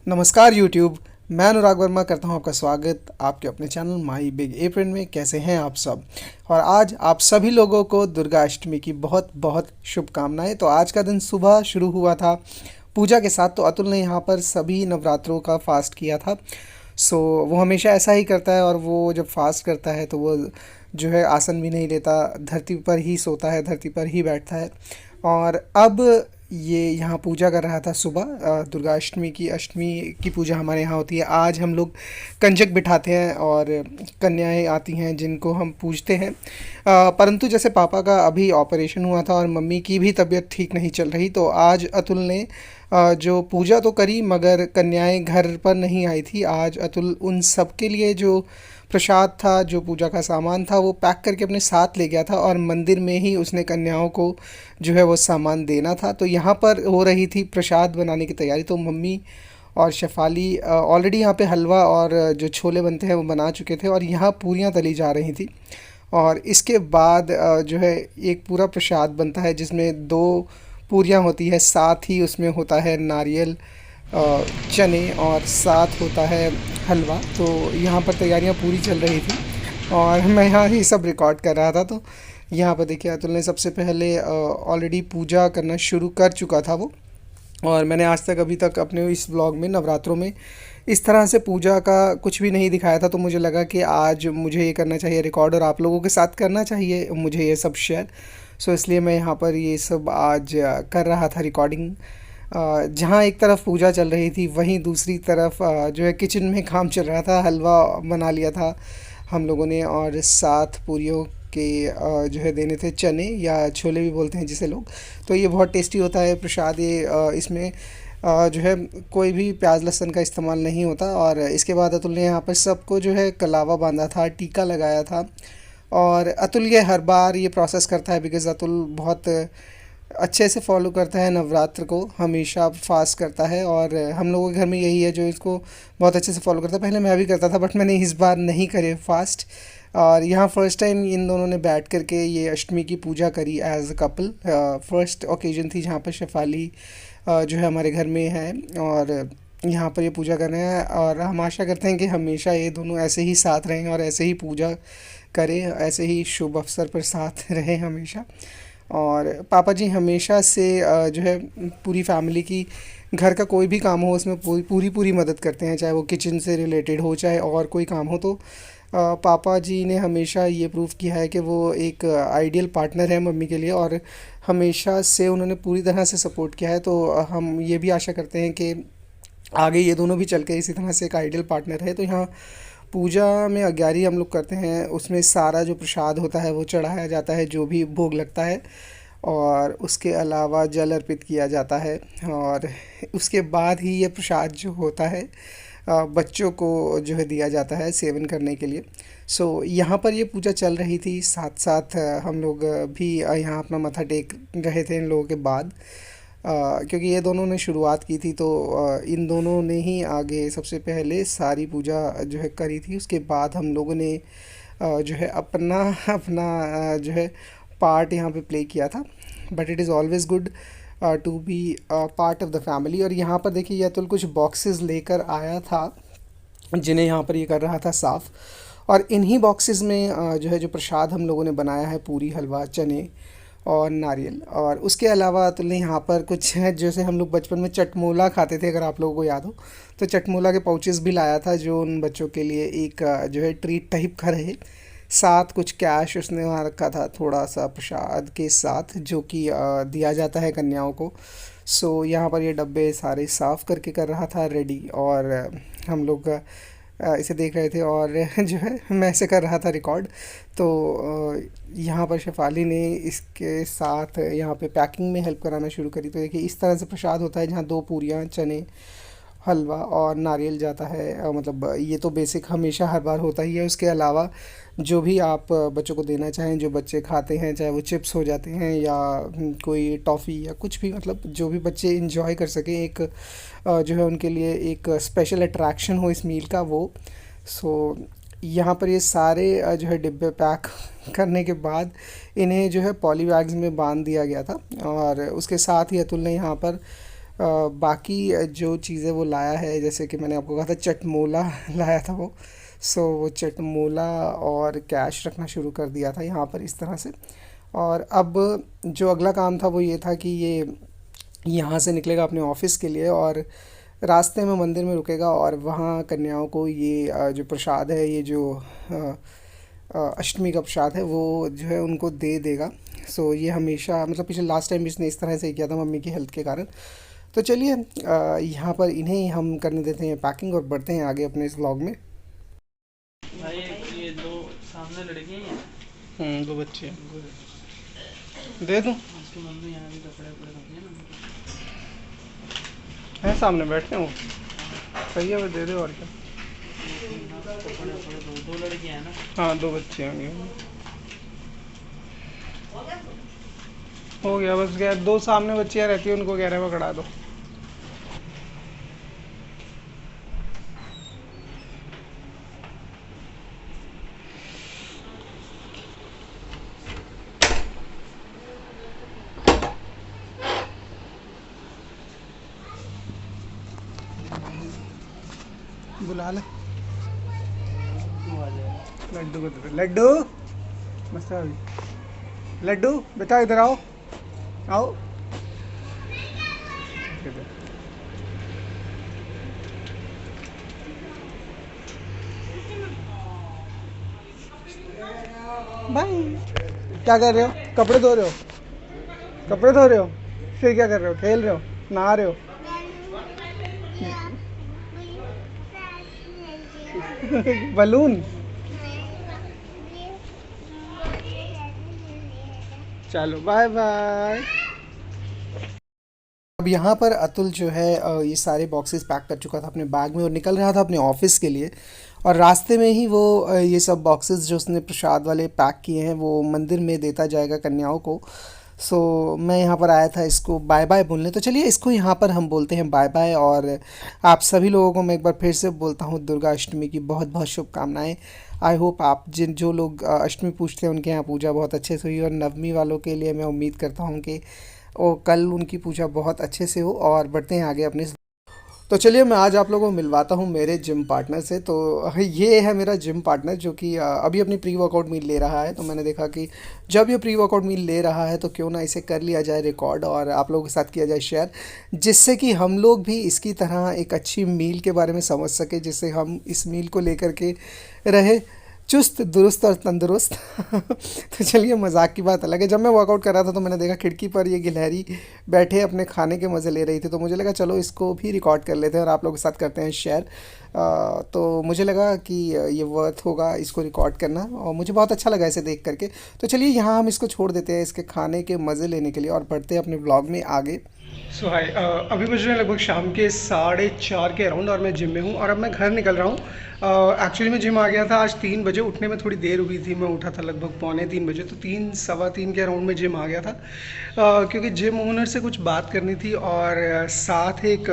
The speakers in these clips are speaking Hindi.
नमस्कार यूट्यूब। मैं अनुराग वर्मा करता हूं आपका स्वागत आपके अपने चैनल माई बिग एप्रन में। कैसे हैं आप सब? और आज आप सभी लोगों को दुर्गा अष्टमी की बहुत बहुत शुभकामनाएं। तो आज का दिन सुबह शुरू हुआ था पूजा के साथ। तो अतुल ने यहाँ पर सभी नवरात्रों का फास्ट किया था। सो वो हमेशा ऐसा ही करता है, और वो जब फास्ट करता है तो वो जो है आसन भी नहीं लेता, धरती पर ही सोता है, धरती पर ही बैठता है। और अब ये यहाँ पूजा कर रहा था सुबह। दुर्गा अष्टमी की पूजा हमारे यहाँ होती है। आज हम लोग कंजक बिठाते हैं और कन्याएं आती हैं जिनको हम पूजते हैं। परंतु जैसे पापा का अभी ऑपरेशन हुआ था और मम्मी की भी तबीयत ठीक नहीं चल रही, तो आज अतुल ने जो पूजा तो करी मगर कन्याएं घर पर नहीं आई थी। आज अतुल उन सब के लिए जो प्रसाद था, जो पूजा का सामान था, वो पैक करके अपने साथ ले गया था और मंदिर में ही उसने कन्याओं को जो है वो सामान देना था। तो यहाँ पर हो रही थी प्रसाद बनाने की तैयारी। तो मम्मी और शेफ़ाली ऑलरेडी यहाँ पे हलवा और जो छोले बनते हैं वो बना चुके थे, और यहाँ पूरियाँ तली जा रही थी। और इसके बाद जो है एक पूरा प्रसाद बनता है जिसमें दो पूरियाँ होती है, साथ ही उसमें होता है नारियल, चने, और साथ होता है हलवा। तो यहाँ पर तैयारियाँ पूरी चल रही थी और मैं यहाँ ही सब रिकॉर्ड कर रहा था। तो यहाँ पर देखिए अतुल ने सबसे पहले ऑलरेडी पूजा करना शुरू कर चुका था वो। और मैंने आज तक अभी तक अपने इस व्लॉग में नवरात्रों में इस तरह से पूजा का कुछ भी नहीं दिखाया था। तो मुझे लगा कि आज मुझे ये करना चाहिए रिकॉर्ड, और आप लोगों के साथ करना चाहिए मुझे ये सब शेयर। सो इसलिए मैं यहाँ पर ये सब आज कर रहा था रिकॉर्डिंग। जहाँ एक तरफ पूजा चल रही थी वहीं दूसरी तरफ जो है किचन में काम चल रहा था। हलवा बना लिया था हम लोगों ने, और साथ पूरियों के जो है देने थे चने या छोले भी बोलते हैं जिसे लोग। तो ये बहुत टेस्टी होता है प्रसाद। ये इसमें जो है कोई भी प्याज लहसुन का इस्तेमाल नहीं होता। और इसके बाद अतुल ने यहाँ पर सबको जो है कलावा बांधा था, टीका लगाया था। और अतुल ये हर बार ये प्रोसेस करता है बिकॉज़ अतुल बहुत अच्छे से फॉलो करता है नवरात्र को, हमेशा फास्ट करता है। और हम लोगों के घर में यही है जो इसको बहुत अच्छे से फॉलो करता है। पहले मैं भी करता था बट मैंने इस बार नहीं करे फास्ट। और यहाँ फ़र्स्ट टाइम इन दोनों ने बैठ करके ये अष्टमी की पूजा करी as a couple. First occasion थी जहाँ पर शेफ़ाली जो है हमारे घर में है, और यहाँ पर ये पूजा कर रहे हैं। और हम आशा करते हैं कि हमेशा ये दोनों ऐसे ही साथ रहें और ऐसे ही पूजा करें, ऐसे ही शुभ अवसर पर साथ रहें हमेशा। और पापा जी हमेशा से जो है पूरी फैमिली की घर का कोई भी काम हो उसमें पूरी पूरी पूरी मदद करते हैं, चाहे वो किचन से रिलेटेड हो चाहे और कोई काम हो। तो पापा जी ने हमेशा ये प्रूव किया है कि वो एक आइडियल पार्टनर है मम्मी के लिए, और हमेशा से उन्होंने पूरी तरह से सपोर्ट किया है। तो हम ये भी आशा करते हैं कि आगे ये दोनों भी चल के इसी तरह से एक आइडियल पार्टनर है। तो यहाँ पूजा में अग्यारी हम लोग करते हैं, उसमें सारा जो प्रसाद होता है वो चढ़ाया जाता है, जो भी भोग लगता है। और उसके अलावा जल अर्पित किया जाता है, और उसके बाद ही ये प्रसाद जो होता है बच्चों को जो है दिया जाता है सेवन करने के लिए। सो यहाँ पर ये पूजा चल रही थी, साथ साथ हम लोग भी यहाँ अपना मत्था टेक रहे थे इन लोगों के बाद। क्योंकि ये दोनों ने शुरुआत की थी, तो इन दोनों ने ही आगे सबसे पहले सारी पूजा जो है करी थी। उसके बाद हम लोगों ने जो है अपना अपना जो है पार्ट यहाँ पे प्ले किया था। But it is always good to be part of the family. और यहाँ पर देखिए अतुल कुछ बॉक्सेस लेकर आया था जिन्हें यहाँ पर ये कर रहा था साफ़। और इन्हीं बॉक्सेस में जो है जो प्रसाद हम लोगों ने बनाया है, पूरी, हलवा, चने और नारियल। और उसके अलावा अतुल ने यहाँ पर कुछ है जैसे हम लोग बचपन में चटमोला खाते थे, अगर आप लोगों को याद हो, तो चटमोला के पाउचेस भी लाया था जो उन बच्चों के लिए एक जो है ट्रीट टाइप का रहे। साथ कुछ कैश उसने वहाँ रखा था थोड़ा सा प्रसाद के साथ, जो कि दिया जाता है कन्याओं को। सो यहाँ पर ये डब्बे सारे साफ़ करके कर रहा था रेडी, और हम लोग इसे देख रहे थे और जो है मैं ऐसे कर रहा था रिकॉर्ड। तो यहाँ पर शेफ़ाली ने इसके साथ यहाँ पे पैकिंग में हेल्प कराना शुरू करी। तो देखिए इस तरह से प्रसाद होता है जहाँ दो पूरियाँ, चने, हलवा और नारियल जाता है। मतलब ये तो बेसिक हमेशा हर बार होता ही है। उसके अलावा जो भी आप बच्चों को देना चाहें, जो बच्चे खाते हैं, चाहे वो चिप्स हो जाते हैं या कोई टॉफ़ी या कुछ भी, मतलब जो भी बच्चे इंजॉय कर सकें, एक जो है उनके लिए एक स्पेशल अट्रैक्शन हो इस मील का, वो। सो यहाँ पर ये सारे जो है डिब्बे पैक करने के बाद इन्हें जो है पॉली बैग्स में बांध दिया गया था। और उसके साथ ही अतुल ने यहाँ पर बाकी जो चीज़ें वो लाया है, जैसे कि मैंने आपको कहा था चटमोला लाया था वो। सो वो चटमोला और कैश रखना शुरू कर दिया था यहाँ पर इस तरह से। और अब जो अगला काम था वो ये था कि ये यहाँ से निकलेगा अपने ऑफिस के लिए, और रास्ते में मंदिर में रुकेगा और वहाँ कन्याओं को ये जो प्रसाद है, ये जो अष्टमी का प्रसाद है वो जो है उनको दे देगा। सो ये हमेशा मतलब पिछले लास्ट टाइम भी इसने इस तरह से ही किया था मम्मी की हेल्थ के कारण। तो चलिए यहाँ पर इन्हें हम करने देते हैं पैकिंग और बढ़ते हैं आगे अपने इस व्लॉग में। भाई ये दो सामने लड़के हैं। दो बच्चे हैं। दे दूँ? उसकी मम्मी यहाँ भी कपड़े वपड़े रखी है ना। है सामने बैठे हैं वो। सही है, वो दे दे और क्या। कपड़े वपड़े दो लड़के हैं ना। हाँ, दो बच्चे होंगे। हो गया बस, गया। दो सामने बच्चियाँ रहती हैं, उनको गहरे में खड़ा दो। बुला ले तू आ जाएगा। लड्डू को। दे लड्डू, मस्त है अभी। लड्डू बेटा इधर आओ, आओ। भाई क्या कर रहे हो? कपड़े धो रहे हो? कपड़े धो रहे हो? फिर क्या कर रहे हो? खेल रहे हो? नहा रहे हो? बलून। चलो बाय बाय। अब यहाँ पर अतुल जो है ये सारे बॉक्सेस पैक कर चुका था अपने बैग में और निकल रहा था अपने ऑफिस के लिए। और रास्ते में ही वो ये सब बॉक्सेस जो उसने प्रसाद वाले पैक किए हैं वो मंदिर में देता जाएगा कन्याओं को। सो मैं यहाँ पर आया था इसको बाय बाय बोलने, तो चलिए इसको यहाँ पर हम बोलते हैं बाय बाय। और आप सभी लोगों को मैं एक बार फिर से बोलता हूँ दुर्गा अष्टमी की बहुत बहुत शुभकामनाएं। आई होप आप जो लोग अष्टमी पूजते हैं उनके यहाँ पूजा बहुत अच्छे से हुई, और नवमी वालों के लिए मैं उम्मीद करता हूँ कि ओ कल उनकी पूजा बहुत अच्छे से हो। और बढ़ते हैं आगे अपने। तो चलिए मैं आज आप लोगों को मिलवाता हूँ मेरे जिम पार्टनर से। तो ये है मेरा जिम पार्टनर जो कि अभी अपनी प्री वर्कआउट मील ले रहा है। तो मैंने देखा कि जब ये प्री वर्कआउट मील ले रहा है तो क्यों ना इसे कर लिया जाए रिकॉर्ड और आप लोगों के साथ किया जाए शेयर, जिससे कि हम लोग भी इसकी तरह एक अच्छी मील के बारे में समझ सके, जिससे हम इस मील को लेकर के रहे चुस्त दुरुस्त और तंदुरुस्त। तो चलिए मजाक की बात अलग है। जब मैं वर्कआउट कर रहा था तो मैंने देखा खिड़की पर ये गिलहरी बैठे अपने खाने के मज़े ले रही थी, तो मुझे लगा चलो इसको भी रिकॉर्ड कर लेते हैं और आप लोगों के साथ करते हैं शेयर। तो मुझे लगा कि ये वर्थ होगा इसको रिकॉर्ड करना, और मुझे बहुत अच्छा लगा इसे देख करके। तो चलिए यहाँ हम इसको छोड़ देते हैं इसके खाने के मज़े लेने के लिए और बढ़ते हैं अपने ब्लॉग में आगे। सो हाय, अभी बज रहे हैं लगभग शाम के 4:30 के अराउंड और मैं जिम में हूँ और अब मैं घर निकल रहा हूँ। एक्चुअली मैं जिम आ गया था आज 3 बजे। उठने में थोड़ी देर हुई थी, मैं उठा था लगभग 2:45 बजे, तो 3 सवा 3 के अराउंड में जिम आ गया था। क्योंकि जिम ओनर से कुछ बात करनी थी, और साथ एक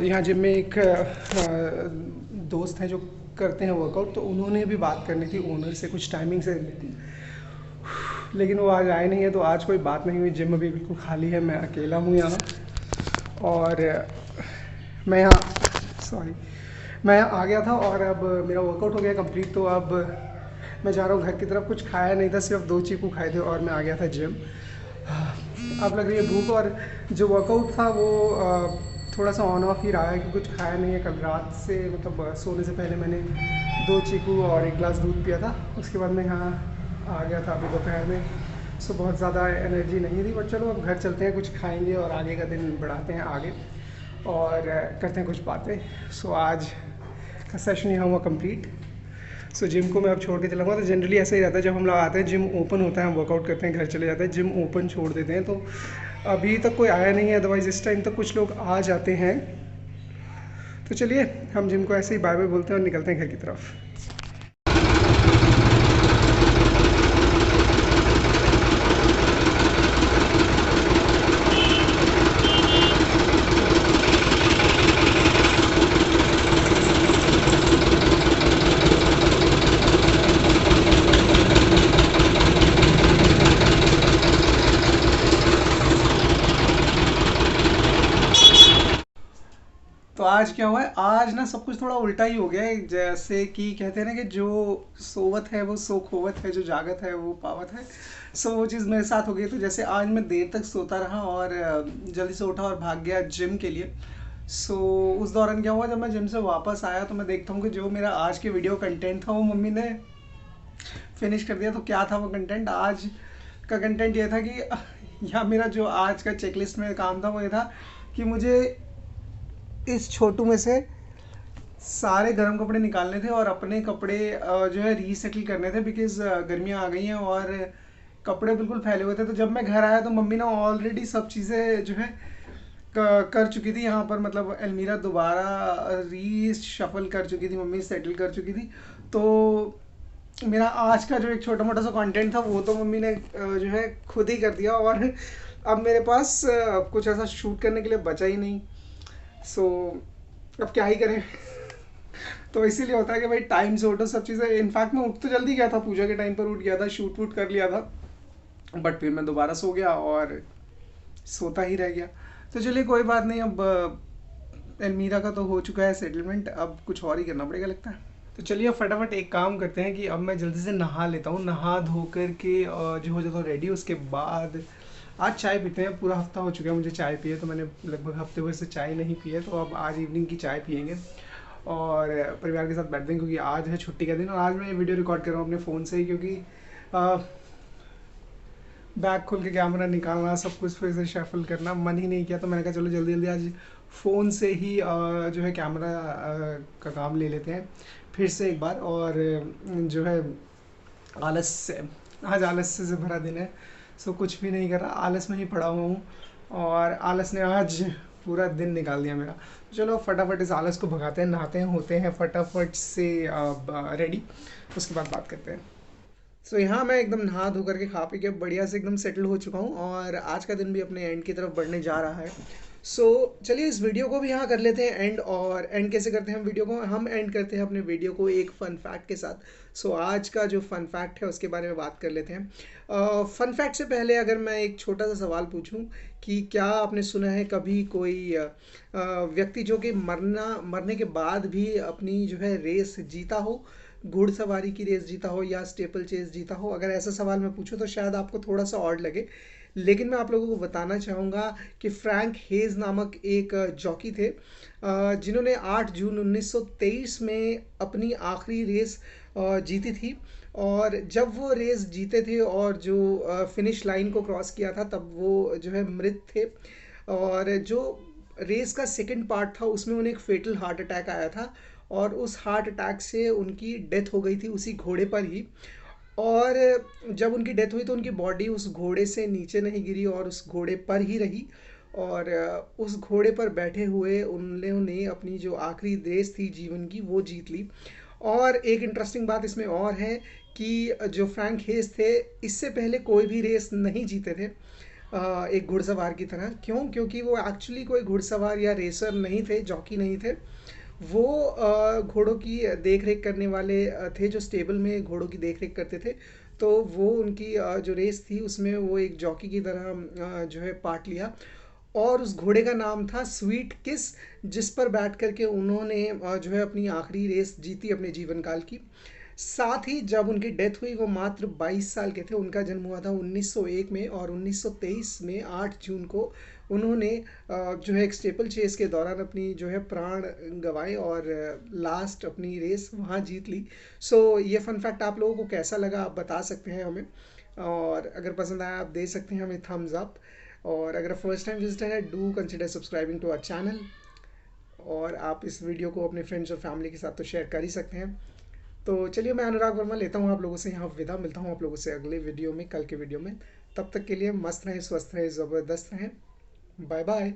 यहाँ जिम में एक दोस्त हैं जो करते हैं वर्कआउट, तो उन्होंने भी बात करनी थी ओनर से कुछ टाइमिंग से रिलेटेड, लेकिन वो आज आए नहीं है, तो आज कोई बात नहीं हुई। जिम अभी बिल्कुल खाली है, मैं अकेला हूँ यहाँ। और मैं यहाँ आ गया था और अब मेरा वर्कआउट हो गया कंप्लीट। तो अब मैं जा रहा हूँ घर की तरफ। कुछ खाया नहीं था, सिर्फ 2 चीकू खाए थे और मैं आ गया था जिम। अब लग रही है भूख, और जो वर्कआउट था वो थोड़ा सा ऑन ऑफ ही रहा है, क्योंकि कुछ खाया नहीं है। कल रात से मतलब सोने से पहले मैंने 2 चीकू और 1 गिलास दूध पिया था। उसके बाद मैं यहाँ आ गया था अभी दोपहर में। सो बहुत ज़्यादा एनर्जी नहीं थी, बट चलो अब घर चलते हैं, कुछ खाएंगे और आगे का दिन बढ़ाते हैं आगे और करते हैं कुछ बातें। सो आज का सेशन यहाँ हुआ कंप्लीट। सो जिम को मैं अब छोड़ के चलाऊँगा। तो जनरली ऐसा ही रहता है, जब हम लोग आते हैं जिम ओपन होता है, हम वर्कआउट करते हैं, घर चले जाते हैं, जिम ओपन छोड़ देते हैं। तो अभी तक कोई आया नहीं है, अदरवाइज़ इस टाइम तक कुछ लोग आ जाते हैं। तो चलिए हम जिम को ऐसे ही बाय बाय बोलते हैं और निकलते हैं घर की तरफ। तो आज क्या हुआ है, आज ना सब कुछ थोड़ा उल्टा ही हो गया है। जैसे कि कहते हैं ना कि जो सोवत है वो सो खोवत है, जो जागत है वो पावत है। सो वो चीज़ मेरे साथ हो गई। तो जैसे आज मैं देर तक सोता रहा और जल्दी से उठा और भाग गया जिम के लिए। सो उस दौरान क्या हुआ, जब मैं जिम से वापस आया तो मैं देखता हूँ कि जो मेरा आज के वीडियो कंटेंट था वो मम्मी ने फिनिश कर दिया। तो क्या था वो कंटेंट? आज का कंटेंट ये था कि या मेरा जो आज का चेकलिस्ट में काम था वो ये था कि मुझे इस छोटू में से सारे गर्म कपड़े निकालने थे और अपने कपड़े जो है रीसेटल करने थे, बिकॉज गर्मियाँ आ गई हैं और कपड़े बिल्कुल फैले हुए थे। तो जब मैं घर आया तो मम्मी ने ऑलरेडी सब चीज़ें जो है कर चुकी थी यहाँ पर, मतलब अलमीरा दोबारा री शफल कर चुकी थी मम्मी, सेटल कर चुकी थी। तो मेरा आज का जो एक छोटा मोटा सा कंटेंट था वो तो मम्मी ने जो है खुद ही कर दिया, और अब मेरे पास कुछ ऐसा शूट करने के लिए बचा ही नहीं। सो अब क्या ही करें। तो इसीलिए होता है कि भाई टाइम से उठो, सब चीज़ें। इनफैक्ट मैं उठ तो जल्दी गया था, पूजा के टाइम पर उठ गया था, शूट वूट कर लिया था, बट फिर मैं दोबारा सो गया और सोता ही रह गया। तो चलिए कोई बात नहीं, अब अलमीरा का तो हो चुका है सेटलमेंट, अब कुछ और ही करना पड़ेगा लगता है। तो चलिए अब फटाफट एक काम करते हैं कि अब मैं जल्दी से नहा लेता हूँ, नहा धो कर के जो हो जाता हूँ रेडी। उसके बाद आज चाय पीते हैं। पूरा हफ्ता हो चुका है मुझे चाय पिए, तो मैंने लगभग हफ्ते भर से चाय नहीं पी है। तो अब आज इवनिंग की चाय पियेंगे और परिवार के साथ बैठते हैं, क्योंकि आज है छुट्टी का दिन। और आज मैं ये वीडियो रिकॉर्ड कर रहा हूँ अपने फ़ोन से ही, क्योंकि बैग खोल के कैमरा निकालना, सब कुछ फिर से शफल करना मन ही नहीं किया। तो मैंने कहा चलो जल्दी जल्दी आज फ़ोन से ही जो है कैमरा का काम ले लेते हैं फिर से एक बार। और जो है आलस से, आज आलस से भरा दिन है। सो कुछ भी नहीं कर रहा, आलस में ही पड़ा हुआ हूँ और आलस ने आज पूरा दिन निकाल दिया मेरा। चलो फटाफट इस आलस को भगाते हैं, नहाते हैं, होते हैं फटाफट से रेडी, उसके बाद बात करते हैं। सो यहाँ मैं एकदम नहा धो करके खा पी के बढ़िया से एकदम सेटल हो चुका हूँ और आज का दिन भी अपने एंड की तरफ बढ़ने जा रहा है। सो चलिए इस वीडियो को भी यहाँ कर लेते हैं एंड। और एंड कैसे करते हैं हम वीडियो को? हम एंड करते हैं अपने वीडियो को एक फ़न फैक्ट के साथ। सो आज का जो फ़न फैक्ट है उसके बारे में बात कर लेते हैं। फ़न फैक्ट से पहले अगर मैं एक छोटा सा सवाल पूछूं कि क्या आपने सुना है कभी कोई व्यक्ति जो कि मरने के बाद भी अपनी जो है रेस जीता हो, घुड़सवारी की रेस जीता हो या स्टेपल चेस जीता हो? अगर ऐसा सवाल मैं पूछूं तो शायद आपको थोड़ा सा ऑड लगे, लेकिन मैं आप लोगों को बताना चाहूँगा कि फ्रैंक हेज नामक एक जॉकी थे, जिन्होंने 8 जून 1923 में अपनी आखिरी रेस जीती थी। और जब वो रेस जीते थे और जो फिनिश लाइन को क्रॉस किया था तब वो जो है मृत थे। और जो रेस का सेकंड पार्ट था उसमें उन्हें एक फेटल हार्ट अटैक आया था और उस हार्ट अटैक से उनकी डेथ हो गई थी उसी घोड़े पर ही। और जब उनकी डेथ हुई तो उनकी बॉडी उस घोड़े से नीचे नहीं गिरी और उस घोड़े पर ही रही। और उस घोड़े पर बैठे हुए उन्होंने अपनी जो आखिरी रेस थी जीवन की वो जीत ली। और एक इंटरेस्टिंग बात इसमें और है कि जो फ्रैंक हेज थे इससे पहले कोई भी रेस नहीं जीते थे एक घुड़सवार की तरह। क्यों? क्योंकि वो एक्चुअली कोई घुड़सवार या रेसर नहीं थे, जॉकी नहीं थे। वो घोड़ों की देख रेख करने वाले थे, जो स्टेबल में घोड़ों की देख रेख करते थे। तो वो उनकी जो रेस थी उसमें वो एक जॉकी की तरह जो है पार्ट लिया और उस घोड़े का नाम था स्वीट किस, जिस पर बैठ करके उन्होंने जो है अपनी आखिरी रेस जीती अपने जीवन काल की। साथ ही जब उनकी डेथ हुई वो मात्र 22 साल के थे। उनका जन्म हुआ था 1901 में और 1923 में 8 जून को उन्होंने जो है एक स्टेपल चेस के दौरान अपनी जो है प्राण गंवाए और लास्ट अपनी रेस वहाँ जीत ली। सो ये फन फैक्ट आप लोगों को कैसा लगा आप बता सकते हैं हमें, और अगर पसंद आया आप दे सकते हैं हमें थम्स अप। और अगर फर्स्ट टाइम विजिटर है do consider subscribing to our channel. और आप इस वीडियो को अपने फ्रेंड्स और फैमिली के साथ तो शेयर कर ही सकते हैं। तो चलिए मैं अनुराग वर्मा लेता हूँ आप लोगों से यहाँ विदा, मिलता हूँ आप लोगों से अगले वीडियो में, कल के वीडियो में। तब तक के लिए मस्त रहें, स्वस्थ रहें, ज़बरदस्त रहें। Bye bye.